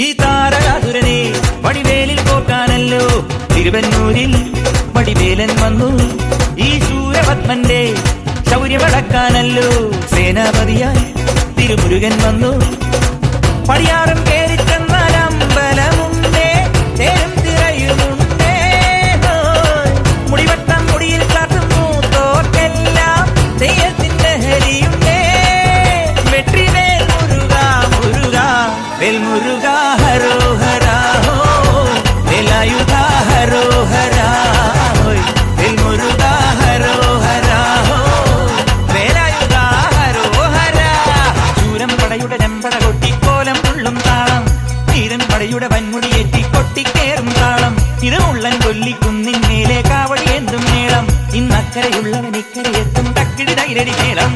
ഈ താരകാസുരനെ വടിവേലിൽ പോക്കാനല്ലോ തിരുവന്നൂരിൽ വടിവേലൻ വന്നു. ഈ സൂരപത്മന്റെ ശൗര്യമടക്കാനല്ലോ സേനാപതിയായി തിരുമുരുകൻ വന്നു. പടിയാറും കേറിച്ചെന്നാൽ അമ്പലമുണ്ടേ, തേരും തിറയുമുണ്ടേ, മുടിവട്ടം മുടിയിൽ കാട്ടും മൂത്തോർക്കെല്ലാം തെയ്യത്തിന്റെ ഹരിയുണ്ടേ. വെട്രിവേൽ മുരുക മുരുക വേൽമുരുക ഹരോഹരാ, വേലായുധ ഹരോഹരാ, വേൽമുരുക ഹരോഹരാ, വേലായുധ ഹരോഹരാ. ശൂരം പടയുടെ ചെമ്പട കൊട്ടിക്കോലം ഉള്ളും താളം, തീരൻ പടയുടെ വൻമുടിയേറ്റി കൊട്ടിക്കേറും താളം. ഇത് ഉള്ളൻ കൊല്ലിക്കുന്നിൻ മേലെ കാവടി എന്തും മേളം. ഇന്നക്കരയുള്ളവൻ ഇക്കരയെത്തും തക്കിടി തൈരടി മേളം.